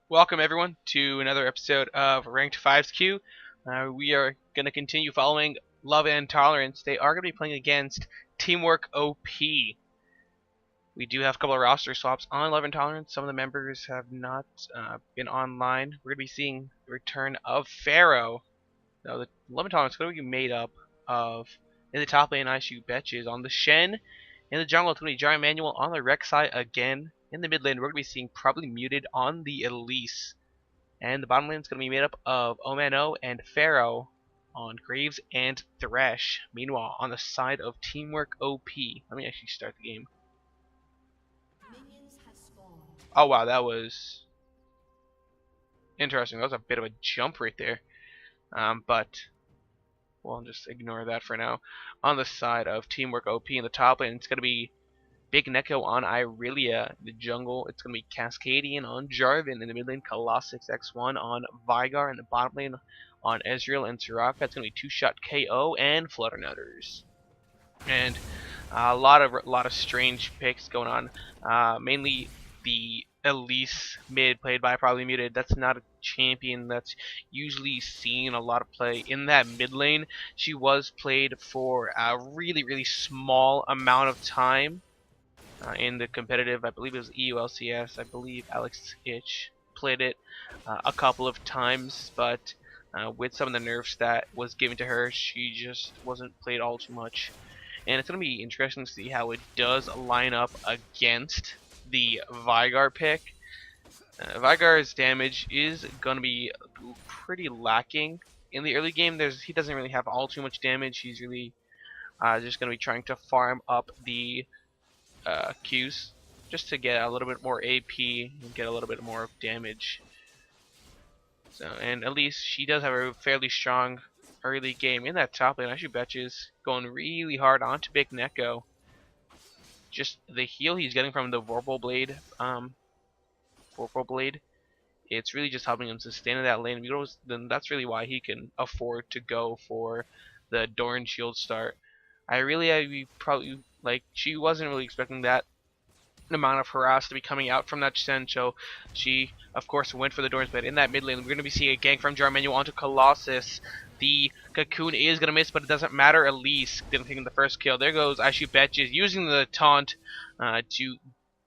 Welcome everyone to another episode of Ranked 5's Q. We are going to continue following Love and Tolerance. They are going to be playing against Teamwork OP. We do have a couple of roster swaps on Love and Tolerance. Some of the members have not been online. We're going to be seeing the return of Pharaoh. Now, the Love and Tolerance is going to be made up of, in the top lane, I Shoot Betches. On the Shen, in the jungle, it's going to be Giant Manual. On the Rek'Sai again. In the mid lane, we're going to be seeing probably Muted on the Elise. And the bottom lane is going to be made up of Omano and Pharaoh on Graves and Thresh. Meanwhile, on the side of Teamwork OP, let me actually start the game. Oh wow, that was interesting. That was a bit of a jump right there. But we'll just ignore that for now. On the side of Teamwork OP in the top lane, it's going to be Big Neko on Irelia. In the jungle, it's going to be Cascadian on Jarvan. In the mid lane, Colossus X1 on Vigar. In the bottom lane, on Ezreal and Soraka, it's going to be Two-Shot KO and Flutternutters. And a lot of strange picks going on. Mainly the Elise mid played by Probably Muted. That's not a champion that's usually seen a lot of play in that mid lane. She was played for a really small amount of time. In the competitive, I believe it was EULCS. I believe Alex Itch played it a couple of times, but with some of the nerfs that was given to her, she just wasn't played all too much. And it's going to be interesting to see how it does line up against the Vigar pick. Vigar's damage is going to be pretty lacking in the early game. He doesn't really have all too much damage. He's really just going to be trying to farm up the Qs just to get a little bit more AP and get a little bit more damage. So, and at least she does have a fairly strong early game in that top lane. I Shoot Betches going really hard onto Big Neko. Just the heal he's getting from the Vorpal Blade, it's really just helping him sustain in that lane. Then that's really why he can afford to go for the Doran Shield start. I probably she wasn't really expecting that amount of harass to be coming out from that Shen, so she of course went for the Doran's Blade. In that mid lane, we're going to be seeing a gank from Giant Manual onto Colossus. The Cocoon is going to miss, but it doesn't matter. Elise didn't take the first kill. There goes I Shoot Betches using the taunt to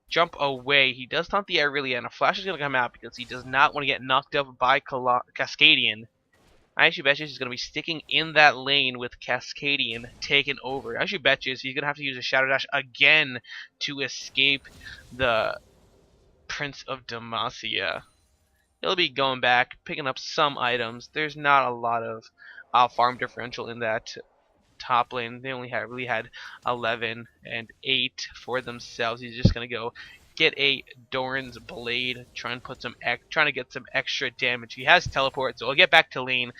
jump away. He does taunt the Irelia, and a flash is going to come out because he does not want to get knocked up by Cascadian. I Shoot Betches is going to be sticking in that lane with Cascadian taken over. I Shoot Betches, he's going to have to use a Shadow Dash again to escape the Prince of Demacia. He'll be going back, picking up some items. There's not a lot of farm differential in that top lane. They only really had 11 and 8 for themselves. He's just going to go get a Doran's Blade, trying to get some extra damage. He has teleport, so I'll get back to lane.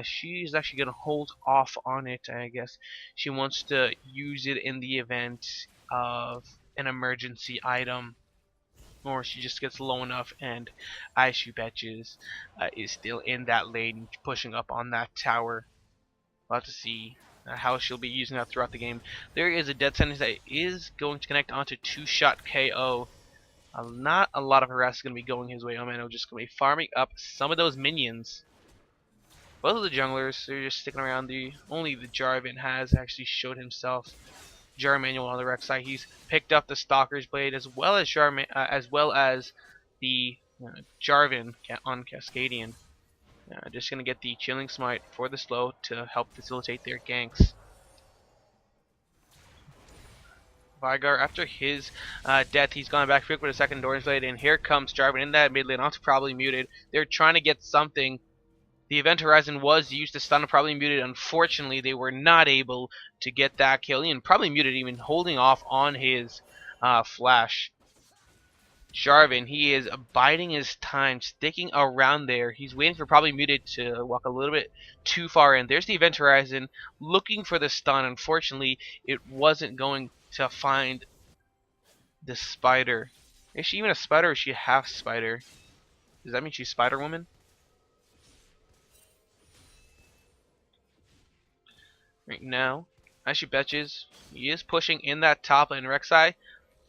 She's actually gonna hold off on it. I guess she wants to use it in the event of an emergency item, or she just gets low enough. And I Shoot Betches is still in that lane, pushing up on that tower. We'll have to see how she'll be using that throughout the game. There is a death sentence that is going to connect onto Two-Shot KO. Not a lot of harass is going to be going his way. Omano just going to be farming up some of those minions. Both of the junglers, they're just sticking around. Only the Jarvan has actually showed himself. Jar Manual on the Rek'Sai, he's picked up the Stalker's Blade as well as the Jarvan on Cascadian. Just going to get the Chilling Smite for the slow to help facilitate their ganks. Vigar, after his death, he's gone back quick with a second Doran's Blade, and here comes Jarvan in that mid lane, onto Probably Muted. They're trying to get something. The Event Horizon was used to stun Probably Muted. Unfortunately, they were not able to get that kill, and Probably Muted even holding off on his flash. Jarvan, he is biding his time, sticking around there. He's waiting for Probably Muted to walk a little bit too far in. There's the Event Horizon, looking for the stun. Unfortunately, it wasn't going to find the spider. Is she even a spider, or is she half spider? Does that mean she's Spider Woman? Right now, I Shoot Betches, he is pushing in that top lane. Rek'Sai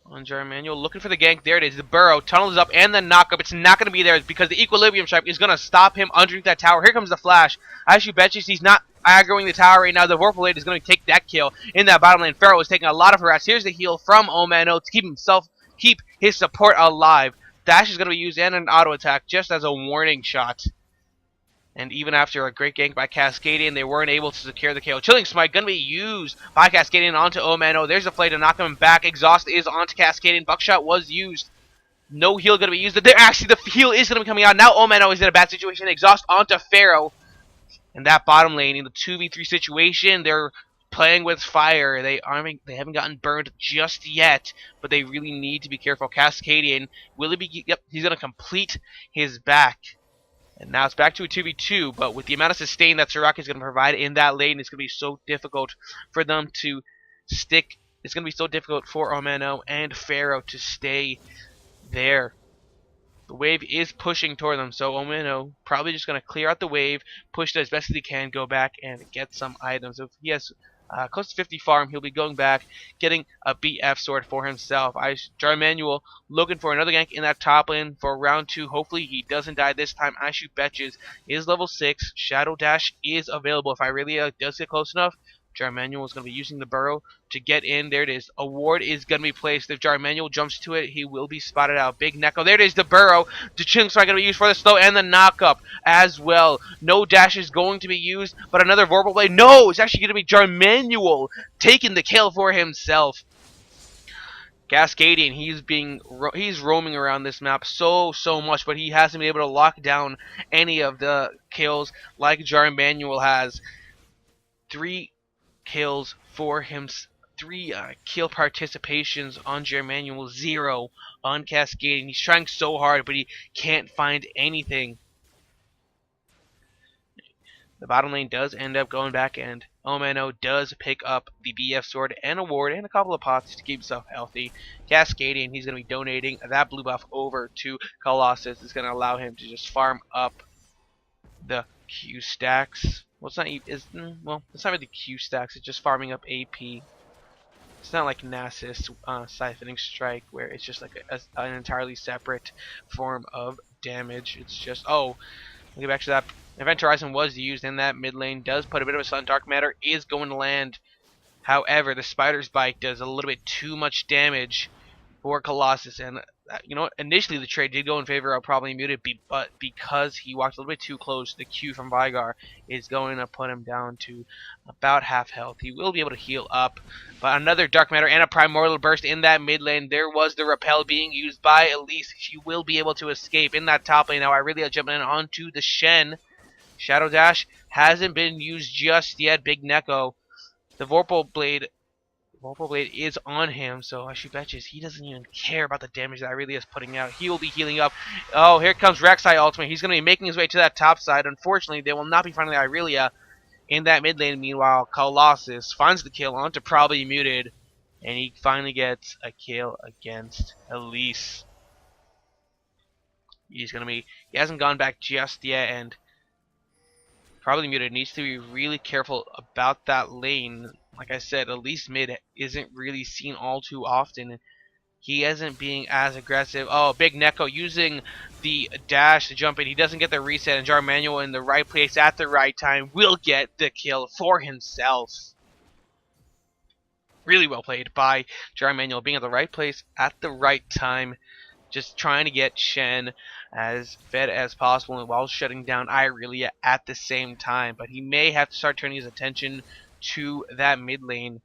On Manual, looking for the gank. There it is. The burrow tunnels up and the knockup. It's not going to be there because the equilibrium strike is going to stop him underneath that tower. Here comes the flash. I should bet you he's not aggroing the tower right now. The Vorpal Blade is going to take that kill in that bottom lane. Pharaoh is taking a lot of harass. Here's the heal from Omano to keep his support alive. Dash is going to be used and an auto attack just as a warning shot. And even after a great gank by Cascadian, they weren't able to secure the KO. Chilling Smite going to be used by Cascadian onto Omano. There's a play to knock him back. Exhaust is onto Cascadian. Buckshot was used. No heal going to be used. Actually, the heal is going to be coming out. Now Omano is in a bad situation. Exhaust onto Pharaoh. And that bottom lane in the 2v3 situation, they're playing with fire. They haven't gotten burned just yet, but they really need to be careful. Cascadian, will he be? Yep, he's going to complete his back. And now it's back to a 2v2, but with the amount of sustain that Soraka is going to provide in that lane, it's going to be so difficult for them to stick. It's going to be so difficult for Omano and Pharaoh to stay there. The wave is pushing toward them, so Omano probably just going to clear out the wave, push it as best as he can, go back and get some items. If he has close to 50 farm, he'll be going back, getting a BF sword for himself. Jar Manuel looking for another gank in that top lane for round 2. Hopefully he doesn't die this time. I shoot Betches is level 6. Shadow Dash is available. If Irelia does get close enough, Jar Manuel is going to be using the burrow to get in. There it is. A ward is going to be placed. If Jar Manuel jumps to it, he will be spotted out. Big Neko. There it is. The burrow. The Chinks are going to be used for the slow and the knockup as well. No dash is going to be used, but another Vorpal Blade. No, it's actually going to be Jar Manuel taking the kill for himself. Cascadian, he's roaming around this map so much, but he hasn't been able to lock down any of the kills like Jar Manuel has. 3 kills for him, 3 kill participations on Jar Manuel, 0 on Cascadian. He's trying so hard, but he can't find anything. The bottom lane does end up going back, and Omano does pick up the BF sword and a ward and a couple of pots to keep himself healthy. Cascadian, he's going to be donating that blue buff over to Colossus. It's going to allow him to just farm up the Q stacks. Well, it's not really Q stacks. It's just farming up AP. It's not like Nasus Siphoning Strike, where it's just like an entirely separate form of damage. It's just, oh, we'll get back to that. Event Horizon was used in that mid lane. Does put a bit of a stun. Dark Matter is going to land. However, the Spider's Bite does a little bit too much damage for Colossus, and initially the trade did go in favor of probably muted, but because he walked a little bit too close, the Q from Vygar is going to put him down to about half health. He will be able to heal up, but another Dark Matter and a Primordial Burst in that mid lane. There was the Repel being used by Elise. She will be able to escape in that top lane. Now I really jumping in onto the Shen. Shadow Dash hasn't been used just yet. Big Neko. The Vorpal Blade is on him, so I should bet you he doesn't even care about the damage that Irelia is putting out. He will be healing up. Oh, here comes Rek'Sai ultimate. He's going to be making his way to that top side. Unfortunately, they will not be finding Irelia in that mid lane. Meanwhile, Colossus finds the kill onto probably muted, and he finally gets a kill against Elise. He hasn't gone back just yet, and probably muted needs to be really careful about that lane. Like I said, Elise mid isn't really seen all too often. He isn't being as aggressive. Oh, Big Neko using the dash to jump in. He doesn't get the reset, and Jar Manuel in the right place at the right time will get the kill for himself. Really well played by Jar Manuel, being at the right place at the right time. Just trying to get Shen as fed as possible and while shutting down Irelia at the same time. But he may have to start turning his attention to that mid lane.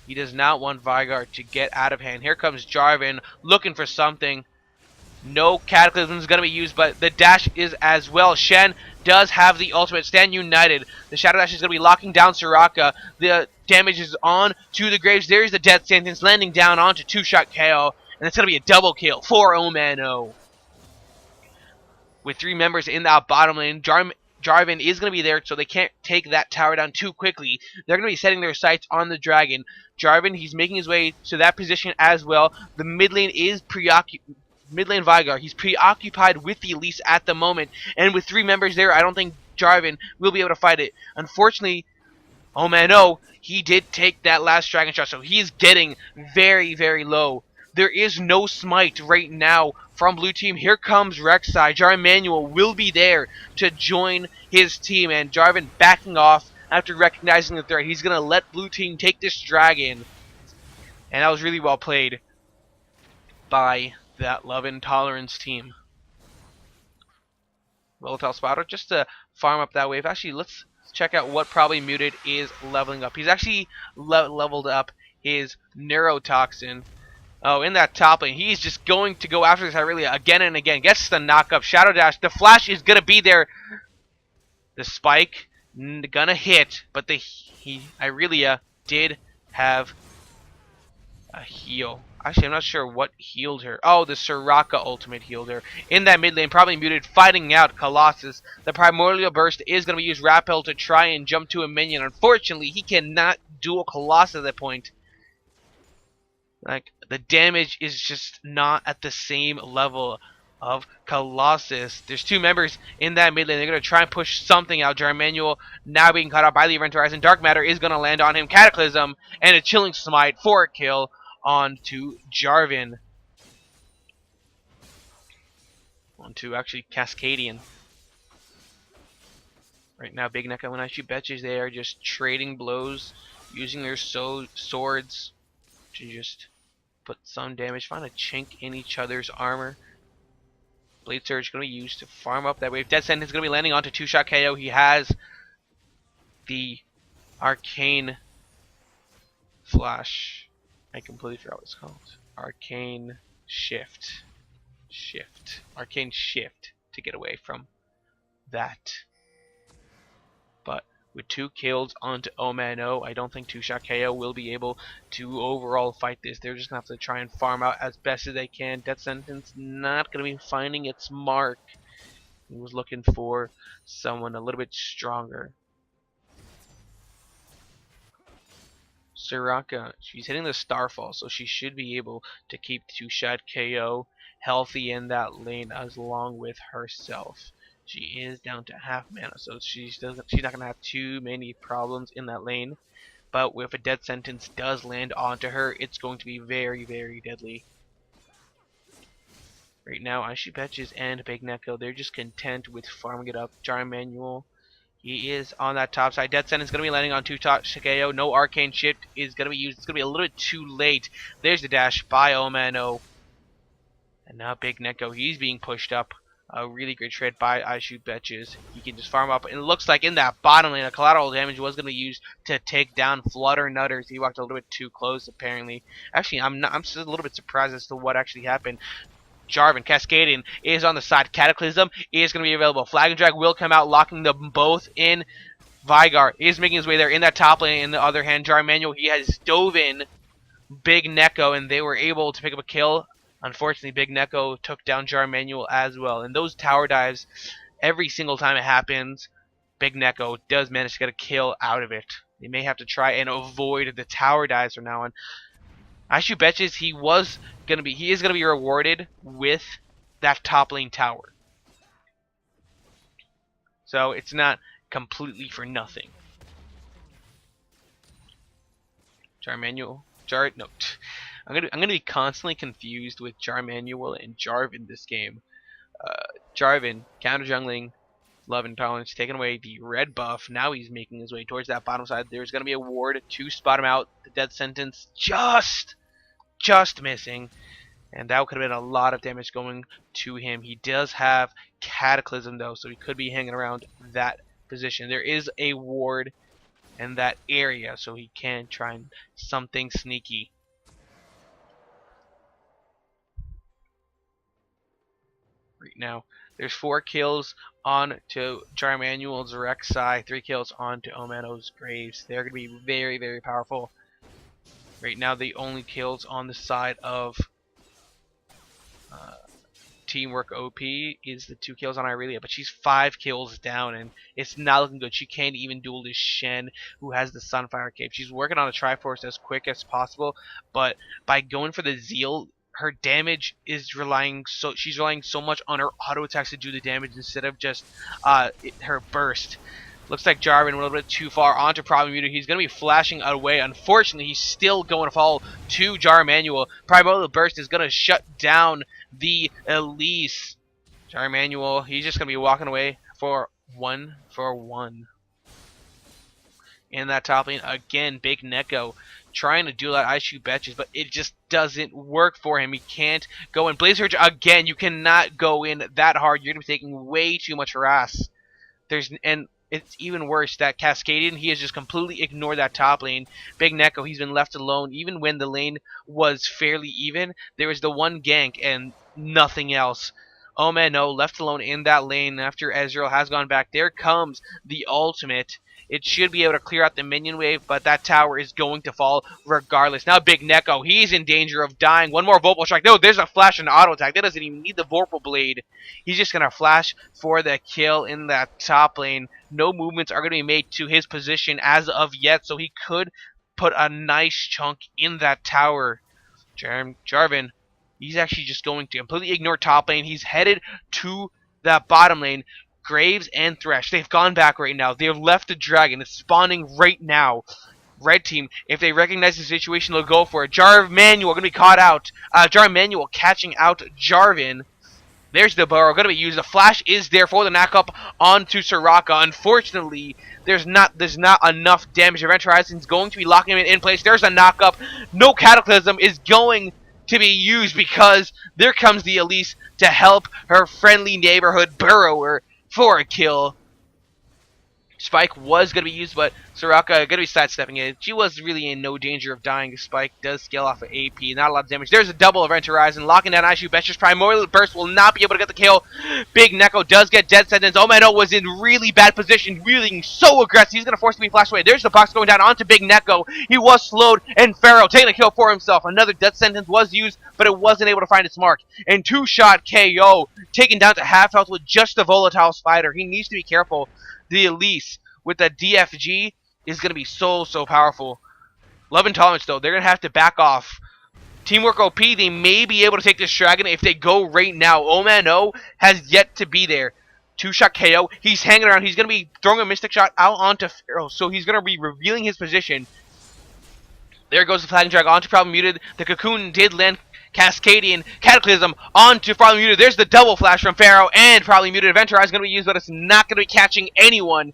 He does not want Vygar to get out of hand. Here comes Jarvan looking for something. No Cataclysm is going to be used, but the dash is as well. Shen does have the ultimate. Stand united. The Shadow Dash is going to be locking down Soraka. The damage is on to the Graves. There is the Death Sentence landing down onto 2-shot KO. And it's going to be a double kill for Omano. With 3 members in that bottom lane, Jarvan is going to be there, so they can't take that tower down too quickly. They're going to be setting their sights on the dragon. Jarvan, he's making his way to that position as well. The mid lane is mid lane Vygar. He's preoccupied with the Elise at the moment. And with 3 members there, I don't think Jarvan will be able to fight it. Unfortunately, Omano, he did take that last dragon shot, so he's getting very, very low. there is no smite right now from blue team. Here comes Rek'Sai. Jarvan Manuel will be there to join his team, and Jarvan backing off after recognizing the threat. He's going to let blue team take this dragon, and that was really well played by that Love Intolerance team. Volatile Spotter just to farm up that wave. Actually, let's check out what Probably Muted is leveling up. He's actually leveled up his Neurotoxin. Oh, in that top lane, he's just going to go after this Irelia again and again. Gets the knock-up. Shadow Dash. The flash is going to be there. The spike gonna hit, but the Irelia did have a heal. Actually, I'm not sure what healed her. Oh, the Soraka ultimate healed her. In that mid lane, Probably Muted, fighting out Colossus. The Primordial Burst is going to use Rappel to try and jump to a minion. Unfortunately, he cannot duel Colossus at that point. Like, the damage is just not at the same level of Colossus. There's two members in that mid lane. They're going to try and push something out. Jarvan Manuel now being caught out by the Event Horizon. Dark Matter is going to land on him. Cataclysm and a Chilling Smite for a kill onto Jarvan. Onto actually Cascadian. Right now, Big Neko and Icy Betches, they are just trading blows, using their swords to just put some damage, find a chink in each other's armor. Blade Surge going to be used to farm up that wave. Dead Sentence going to be landing onto 2-shot KO. He has the Arcane Flash. I completely forgot what it's called. Arcane Shift. Arcane Shift to get away from that. But with 2 kills onto Omano, I don't think 2-shot KO will be able to overall fight this. They're just going to have to try and farm out as best as they can. Death Sentence not going to be finding its mark. He was looking for someone a little bit stronger. Soraka, she's hitting the Starfall, so she should be able to keep 2-shot KO healthy in that lane as along with herself. She is down to half mana, so she's not going to have too many problems in that lane. But if a Death Sentence does land onto her, it's going to be very, very deadly. Right now, Icy Betches and Big Neko, they're just content with farming it up. Jarvan Manuel, he is on that top side. Death Sentence is going to be landing on 2-shot KO. No Arcane Shift is going to be used. It's going to be a little bit too late. There's the dash by Omano. And now Big Neko, he's being pushed up. A really great trade by Icy Betches. He can just farm up. And it looks like in that bottom lane, a collateral damage was going to be used to take down Flutter Nutters. He walked a little bit too close, apparently. Actually, I'm just a little bit surprised as to what actually happened. Jarvan, Cascadian is on the side. Cataclysm is going to be available. Flag and Drag will come out, locking them both in. Vigar is making his way there in that top lane. In the other hand, Jarvan Manuel, he has dove in Big Neko, and they were able to pick up a kill. Unfortunately, Big Neko took down Jarvan Manuel as well. And those tower dives, every single time it happens, Big Neko does manage to get a kill out of it. They may have to try and avoid the tower dives from now on. Icy Betches, he is gonna be rewarded with that top lane tower. So it's not completely for nothing. Jarvan Manuel. I'm gonna be constantly confused with Jarvan Manuel and Jarvan this game. Jarvan counter jungling, Love Intolerance, taking away the red buff. Now he's making his way towards that bottom side. There's gonna be a ward to spot him out. The Death Sentence just missing, and that could have been a lot of damage going to him. He does have Cataclysm though, so he could be hanging around that position. There is a ward in that area, so he can try and something sneaky. Right now, there's 4 kills on to Jarvan Manuel's Rek'Sai, 3 kills on to Omano's Graves. They're going to be very, very powerful. Right now, the only kills on the side of Teamwork OP is the 2 kills on Irelia, but she's 5 kills down, and it's not looking good. She can't even duel this Shen, who has the Sunfire Cape. She's working on a Triforce as quick as possible, but by going for the Zeal, her damage is she's relying so much on her auto attacks to do the damage instead of just her burst. Looks like Jarvan went a little bit too far onto Prime Muted. He's going to be flashing away. Unfortunately, he's still going to fall to Jar Manual. Primordial Burst is going to shut down the Elise. Jar Manual, he's just going to be walking away for 1-for-1. In that top lane, again, Big Neko trying to do that I shoot betches, but it just doesn't work for him. He can't go in. Blaze Surge, again, you cannot go in that hard. You're going to be taking way too much harass. And it's even worse that Cascadian, he has just completely ignored that top lane. Big Neko, he's been left alone. Even when the lane was fairly even, there was the one gank and nothing else. Oh man, no, left alone in that lane after Ezreal has gone back. There comes the ultimate. It should be able to clear out the minion wave, but that tower is going to fall regardless. Now Big Neko, he's in danger of dying. One more Vorpal Strike. No, there's a flash and auto attack. That doesn't even need the Vorpal Blade. He's just going to flash for the kill in that top lane. No movements are going to be made to his position as of yet, so he could put a nice chunk in that tower. Jarvan, he's actually just going to completely ignore top lane. He's headed to that bottom lane. Graves and Thresh, they've gone back right now. They've left the dragon. It's spawning right now. Red team, if they recognize the situation, they'll go for it. Jar Manual going to be caught out. Jar Manual catching out Jarvan. There's the burrow going to be used. The flash is there for the knock-up onto Soraka. Unfortunately, there's not enough damage. Event Horizon's going to be locking him in place. There's a knock-up. No Cataclysm is going to be used because there comes the Elise to help her friendly neighborhood burrower for a kill. Spike was going to be used, but Soraka going to be sidestepping it. She was really in no danger of dying. Spike does scale off of AP. Not a lot of damage. There's a double Event Horizon. Locking down ISU Betcher's Primordial Burst will not be able to get the kill. Big Neko does get Dead Sentence. Omeno was in really bad position. Really so aggressive. He's going to force me to flash away. There's the box going down onto Big Neko. He was slowed, and Pharaoh taking a kill for himself. Another Death Sentence was used, but it wasn't able to find its mark. And two-shot KO. Taken down to half health with just a Volatile Spider. He needs to be careful. The Elise with the DFG is going to be so powerful. Love and Tolerance, though, they're going to have to back off. Teamwork OP, they may be able to take this dragon if they go right now. Omano has yet to be there. Two-shot KO. He's hanging around. He's going to be throwing a Mystic Shot out onto Pharaoh, so he's going to be revealing his position. There goes the Flagging Drag onto Problem Muted. The Cocoon did land Cascadian Cataclysm onto Probably Muted. There's the double flash from Pharaoh, and Probably Muted Event Horizon is going to be used, but it's not going to be catching anyone.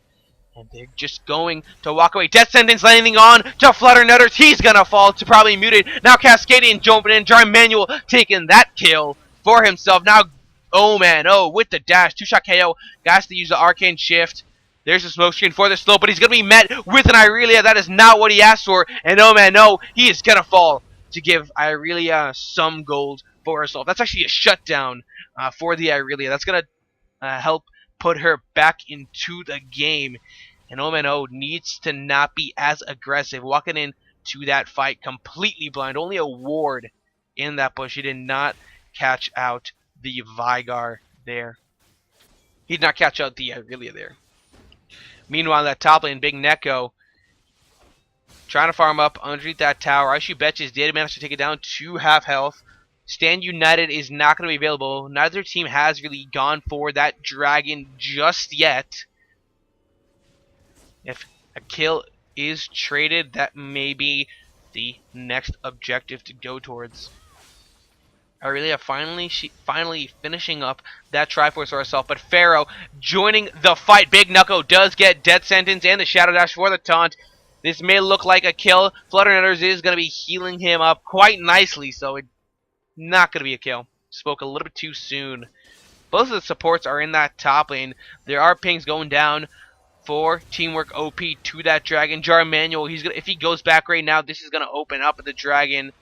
And they're just going to walk away. Death Sentence landing on to Flutter Nutters. He's going to fall to Probably Muted. Now Cascadian jumping in. Jar Manual taking that kill for himself. Now, oh man, oh, with the dash. Two-shot KO. Has to use the Arcane Shift. There's a smoke screen for the slow, but he's going to be met with an Irelia. That is not what he asked for. And oh man, no, he is going to fall to give Irelia some gold for herself. That's actually a shutdown for the Irelia. That's going to help put her back into the game. And Omeno needs to not be as aggressive. Walking into that fight completely blind. Only a ward in that bush. He did not catch out the Vigar there. He did not catch out the Irelia there. Meanwhile, that top lane, Big Neko, trying to farm up underneath that tower. ISU Betches did manage to take it down to half health. Stand United is not going to be available. Neither team has really gone for that dragon just yet. If a kill is traded, that may be the next objective to go towards. Irelia finally finishing up that Triforce for herself, but Pharaoh joining the fight. Big Knuckle does get Death Sentence and the Shadow Dash for the taunt. This may look like a kill. Flutternutters is going to be healing him up quite nicely, so it's not going to be a kill. Spoke a little bit too soon. Both of the supports are in that top lane. There are pings going down for Teamwork OP to that dragon. Jar Manual, if he goes back right now, this is going to open up the dragon.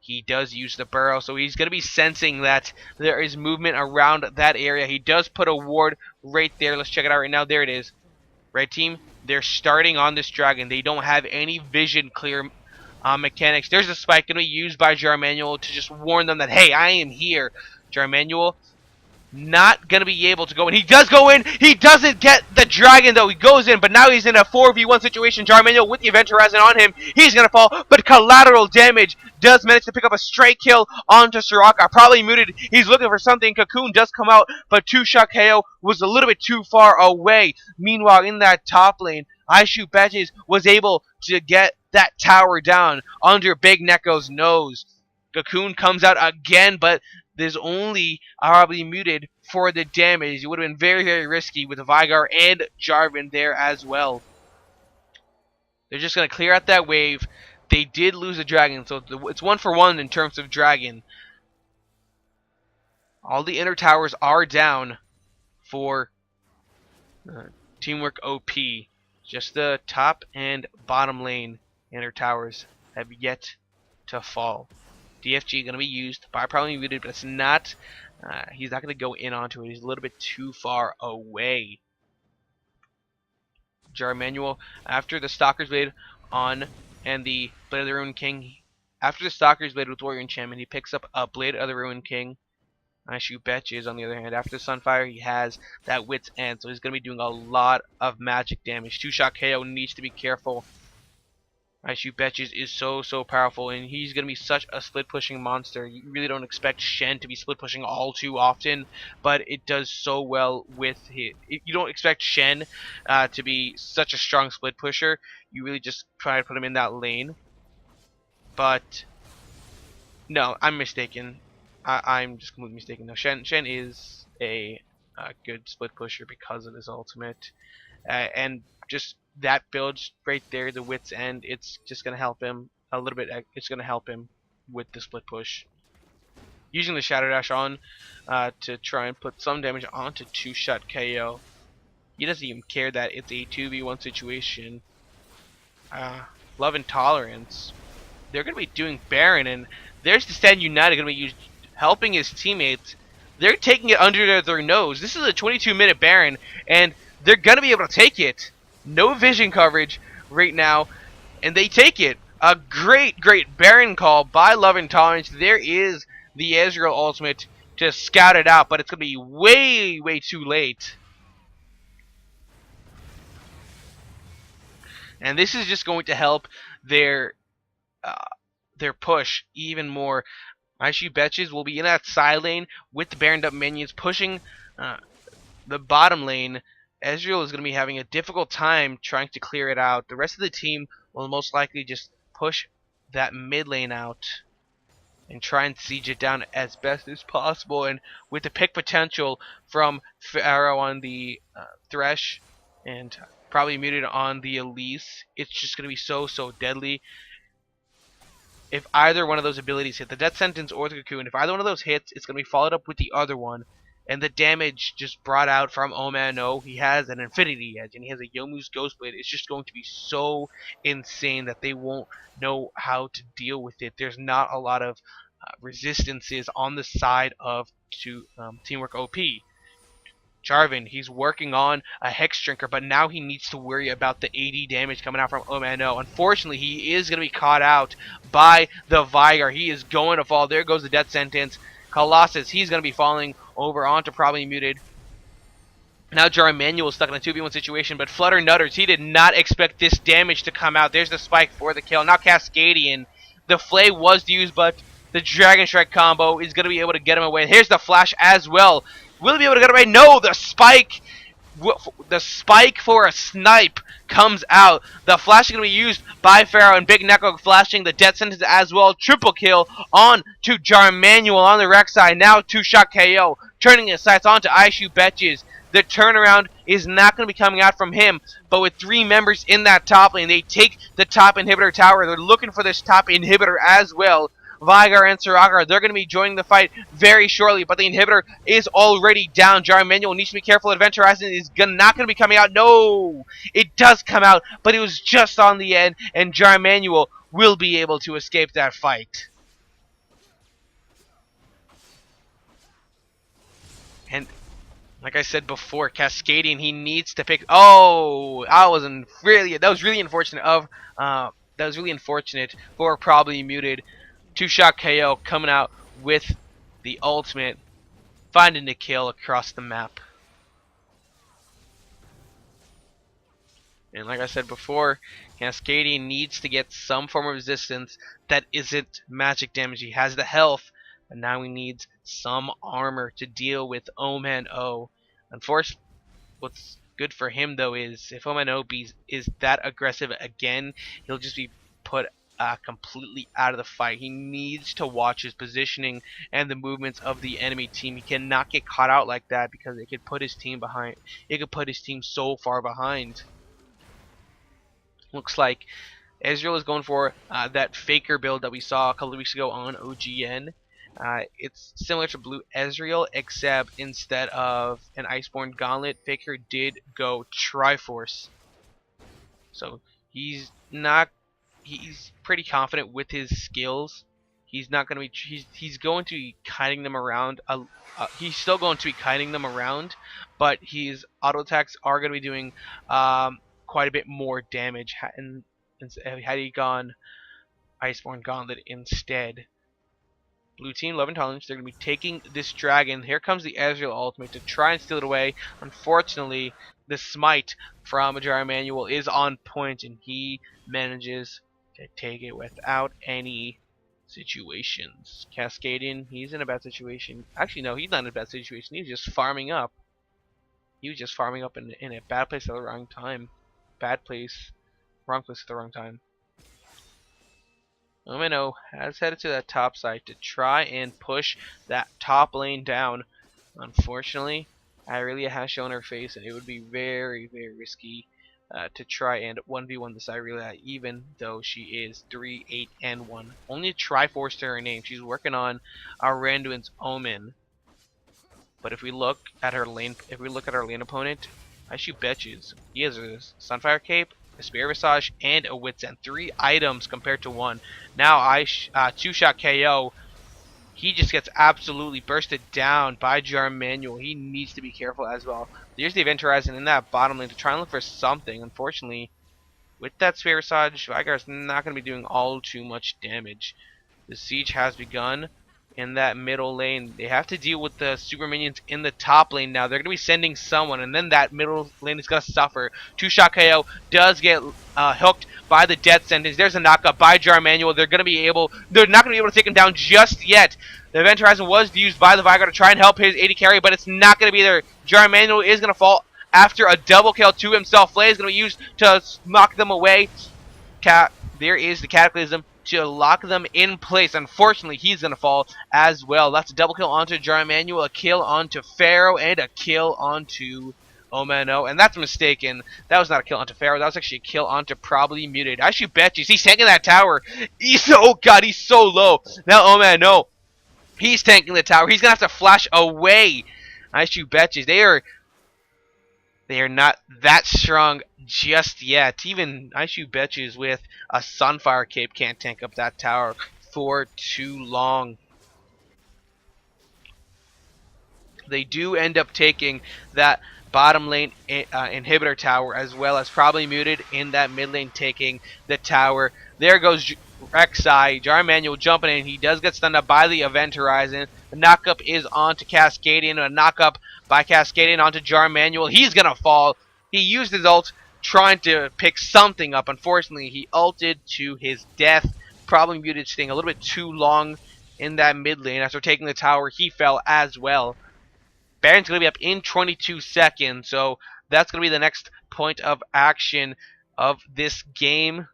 He does use the burrow, so he's going to be sensing that there is movement around that area. He does put a ward right there. Let's check it out right now. There it is. Red team, they're starting on this dragon. They don't have any vision clear mechanics. There's a spike going to be used by Jar Manual to just warn them that, hey, I am here. Jar Manual not going to be able to go in. He does go in. He doesn't get the dragon, though. He goes in, but now he's in a 4v1 situation. Jarmanuel with the Event Horizon on him. He's going to fall, but collateral damage does manage to pick up a straight kill onto Soraka. Probably muted. He's looking for something. Cocoon does come out, but two-shot KO was a little bit too far away. Meanwhile, in that top lane, Aishu Betches was able to get that tower down under Big Neko's nose. Cocoon comes out again, but there's only probably muted for the damage. It would have been very, very risky with Vigar and Jarvan there as well. They're just going to clear out that wave. They did lose a dragon, so it's 1-for-1 in terms of dragon. All the inner towers are down for Teamwork OP. Just the top and bottom lane inner towers have yet to fall. DFG going to be used by probably muted, but it's not. He's not going to go in onto it. He's a little bit too far away. Jarmanuel, after the Stalker's Blade on and the Blade of the Ruined King, after the Stalker's Blade with Warrior Enchantment, he picks up a Blade of the Ruined King. Aishu Betches, on the other hand, after the Sunfire, he has that Wit's End, so he's going to be doing a lot of magic damage. Two-shot KO needs to be careful. Aishu Betches is so powerful, and he's going to be such a split-pushing monster. You really don't expect Shen to be split-pushing all too often, but it does so well with his... You don't expect Shen to be such a strong split-pusher. You really just try to put him in that lane. But, no, I'm mistaken. I'm just completely mistaken. No, Shen is a good split-pusher because of his ultimate. And just... that build right there, the Wit's End, it's just going to help him a little bit. It's going to help him with the split push. Using the Shadow Dash on to try and put some damage onto two-shot KO. He doesn't even care that it's a 2v1 situation. Love Intolerance. They're going to be doing Baron, and there's the Stand United going to be helping his teammates. They're taking it under their nose. This is a 22-minute Baron, and they're going to be able to take it. No vision coverage right now, and they take it. A great Baron call by Love Intolerance. There is the Ezreal ultimate to scout it out, but it's going to be way too late. And this is just going to help their push even more. Aishu Betches will be in that side lane with the Baroned up minions pushing the bottom lane. Ezreal is going to be having a difficult time trying to clear it out. The rest of the team will most likely just push that mid lane out and try and siege it down as best as possible. And with the pick potential from Pharaoh on the Thresh and probably muted on the Elise, it's just going to be so deadly. If either one of those abilities hit, the Death Sentence or the Cocoon, if either one of those hits, it's going to be followed up with the other one. And the damage just brought out from Omano, he has an Infinity Edge, and he has a Yomu's Ghostblade. It's just going to be so insane that they won't know how to deal with it. There's not a lot of resistances on the side of Teamwork OP. Jarvan, he's working on a Hex Drinker, but now he needs to worry about the 80 damage coming out from Omano. Unfortunately, he is going to be caught out by the Vigar. He is going to fall. There goes the Death Sentence. Colossus, he's going to be falling over onto probably muted. Now Jarmanuel is stuck in a 2v1 situation, but Flutter Nutters, he did not expect this damage to come out. There's the spike for the kill. Now Cascadian, the Flay was used, but the Dragon Strike combo is going to be able to get him away. Here's the flash as well. Will he be able to get away? No, the spike for a snipe comes out. The flash is going to be used by Pharaoh, and Big Neko flashing the Death Sentence as well. Triple kill on to Jarmanuel on the Rex side. Now two-shot KO, turning his sights onto Aishu Betches. The turnaround is not going to be coming out from him, but with three members in that top lane, they take the top inhibitor tower. They're looking for this top inhibitor as well. Vigar and Soraka, they're going to be joining the fight very shortly, but the inhibitor is already down. Jarmanuel needs to be careful. Adventure Horizon is not going to be coming out. No! It does come out, but it was just on the end, and Jarmanuel will be able to escape that fight. And like I said before, Cascadian, he needs to pick... Oh! That was really unfortunate for probably muted. Two-shot KO coming out with the ultimate. finding the kill across the map. And like I said before, Cascadian needs to get some form of resistance that isn't magic damage. He has the health, but now he needs some armor to deal with Omen O. Unfortunately, what's good for him though is if Omen O is that aggressive again, he'll just be put completely out of the fight. He needs to watch his positioning and the movements of the enemy team. He cannot get caught out like that because it could put his team behind. It could put his team so far behind. Looks like Ezreal is going for that Faker build that we saw a couple of weeks ago on OGN. It's similar to Blue Ezreal, except instead of an Iceborne Gauntlet, Faker did go Triforce. So he's pretty confident with his skills. He's not going to be he's going to be kiting them around. He's still going to be kiting them around, but his auto attacks are going to be doing quite a bit more damage had he gone Iceborne Gauntlet instead. Blue team, Love and Tolerance, they're going to be taking this dragon. Here comes the Ezreal ultimate to try and steal it away. Unfortunately, the smite from Jar Manuel is on point, and he manages to take it without any situations. Cascadian, he's in a bad situation. Actually, no, he's not in a bad situation. He's just farming up. He was just farming up in a bad place at the wrong time. Bad place. Wrong place at the wrong time. Omeno has headed to that top side to try and push that top lane down. Unfortunately, Irelia has shown her face, and it would be very, very risky to try and 1v1 this Irelia, even though she is 3, 8, and 1. Only a Triforce to her name. She's working on Randuin's Omen. But if we look at her lane opponent, I shoot betches. He has a Sunfire Cape, a Spirit Visage, and a Wit's End. 3 items compared to 1. Now 2-shot KO. He just gets absolutely bursted down by Jar Manuel. He needs to be careful as well. There's the Event Horizon in that bottom lane to try and look for something. Unfortunately, with that Spirit Visage, Vigar's not going to be doing all too much damage. The siege has begun in that middle lane. They have to deal with the super minions in the top lane now. They're going to be sending someone, and then that middle lane is going to suffer. 2-shot KO does get hooked by the death sentence. There's a knockup by Jar Manuel. They're not going to be able to take him down just yet. The Event Horizon was used by the Vigar to try and help his AD carry, but it's not going to be there. Jar Manuel is going to fall after a double kill to himself. Flay is going to be used to knock them away. There is the Cataclysm to lock them in place. Unfortunately, he's going to fall as well. That's a double kill onto Jar Manuel, a kill onto Pharaoh, and a kill onto Omeno. And that's mistaken. That was not a kill onto Pharaoh. That was actually a kill onto Probably Muted. I should bet you. He's tanking that tower. He's so low. Now Omeno, he's tanking the tower. He's going to have to flash away. I should bet you. They are not that strong just yet. Even I shoot betches with a Sunfire Cape can't tank up that tower for too long. They do end up taking that bottom lane inhibitor tower, as well as Probably Muted in that mid lane taking the tower. There goes Rek'Sai. Jar Manuel jumping in. He does get stunned up by the Event Horizon. The knockup is onto Cascadian. A knockup by Cascadian onto Jar Manuel. He's going to fall. He used his ult trying to pick something up. Unfortunately, he ulted to his death. Probably Muted staying a little bit too long in that mid lane. After taking the tower, he fell as well. Baron's going to be up in 22 seconds. So that's going to be the next point of action of this game.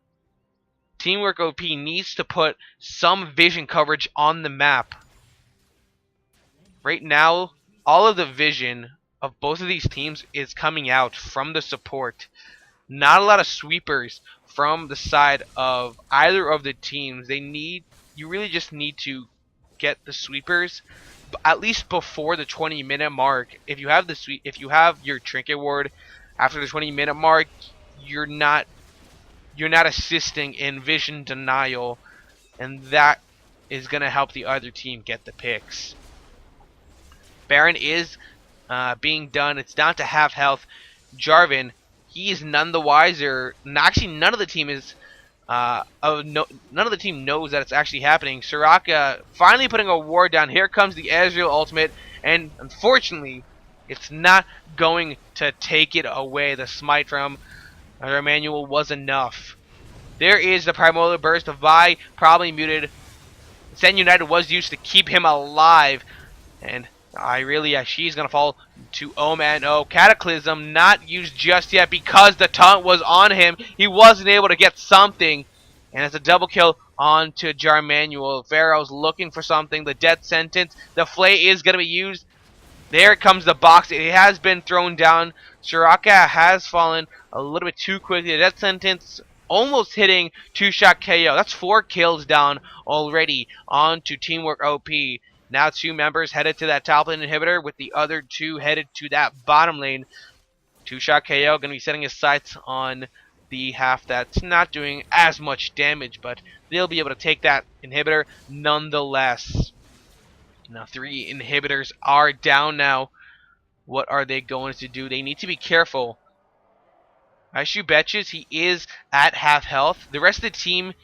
Teamwork OP needs to put some vision coverage on the map. Right now, all of the vision of both of these teams is coming out from the support. Not a lot of sweepers from the side of either of the teams. You really just need to get the sweepers at least before the 20-minute mark. If you have your trinket ward after the 20-minute mark, you're not assisting in vision denial, and that is going to help the other team get the picks. Baron is being done. It's down to half health. Jarvan, he is none the wiser. Actually, none of the team is. None of the team knows that it's actually happening. Soraka finally putting a ward down. Here comes the Ezreal ultimate, and unfortunately, it's not going to take it away. The smite from Emmanuel was enough. There is the Primordial Burst of Vi, probably muted. Zen United was used to keep him alive, and she's gonna fall to Oh. Cataclysm not used just yet because the taunt was on him. He wasn't able to get something, and it's a double kill on to Jarmanuel. Pharaoh's looking for something. The death sentence. The flay is gonna be used. There comes the box. It has been thrown down. Shiraka has fallen a little bit too quickly. The death sentence almost hitting 2-shot KO. That's 4 kills down already on to Teamwork OP. Now 2 members headed to that top lane inhibitor with the other 2 headed to that bottom lane. 2-shot KO going to be setting his sights on the half that's not doing as much damage, but they'll be able to take that inhibitor nonetheless. Now 3 inhibitors are down now. What are they going to do? They need to be careful. Aishu Betches, he is at half health. The rest of the team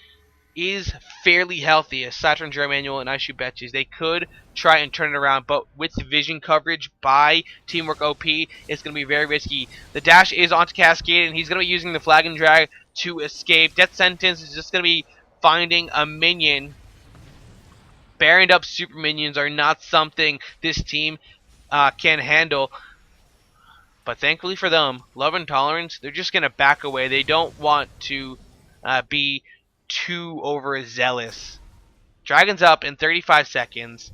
is fairly healthy, aside from Jarmanuel and Aishu Betches. They could try and turn it around, but with the vision coverage by Teamwork OP, it's going to be very risky. The dash is onto Cascade, and he's going to be using the flag and drag to escape. Death Sentence is just going to be finding a minion. Baroned up super minions are not something this team can handle. But thankfully for them, Love and Tolerance, they're just going to back away. They don't want to be too overzealous. Dragon's up in 35 seconds.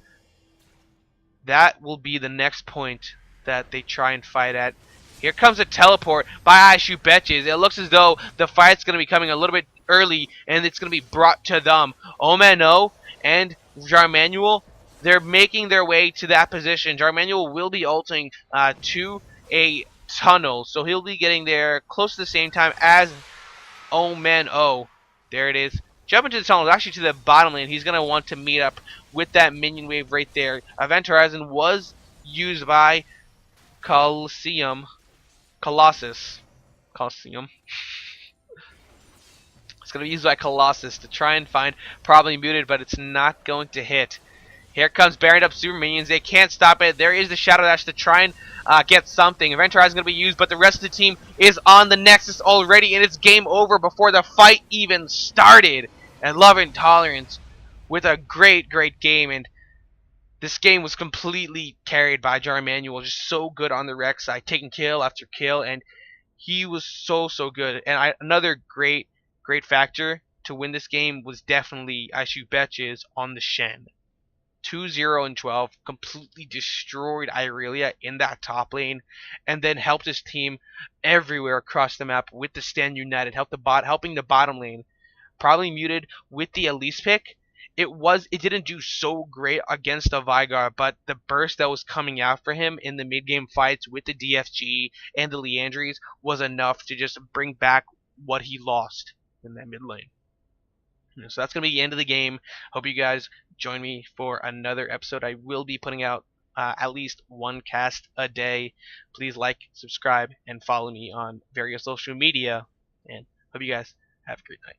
That will be the next point that they try and fight at. Here comes a teleport by Aishu Betches. It looks as though the fight's going to be coming a little bit early, and it's going to be brought to them. Omano and Jarmanuel, they're making their way to that position. Jarmanuel will be ulting to a tunnel, so he'll be getting there close to the same time as Omano. There it is. Jump into the tunnel, actually to the bottom lane. He's going to want to meet up with that minion wave right there. Event Horizon was used by Colosseum. It's going to be used by Colossus to try and find probably muted, but it's not going to hit. Here comes Baroned Up Super Minions. They can't stop it. There is the Shadow Dash to try and get something. Event Horizon is going to be used, but the rest of the team is on the Nexus already, and it's game over before the fight even started. And Love and Tolerance with a great game, and this game was completely carried by Jarmanuel, just so good on the rec side, taking kill after kill, and he was so good. And another great factor to win this game was definitely Aishu Betches on the Shen. 2-0 and 12, completely destroyed Irelia in that top lane, and then helped his team everywhere across the map with the Stand United, helping the bottom lane. Probably muted with the Elise pick. It didn't do so great against the Vigar, but the burst that was coming after him in the mid-game fights with the DFG and the Leandries was enough to just bring back what he lost in that mid lane. So that's going to be the end of the game. Hope you guys join me for another episode. I will be putting out at least one cast a day. Please like, subscribe, and follow me on various social media. And hope you guys have a great night.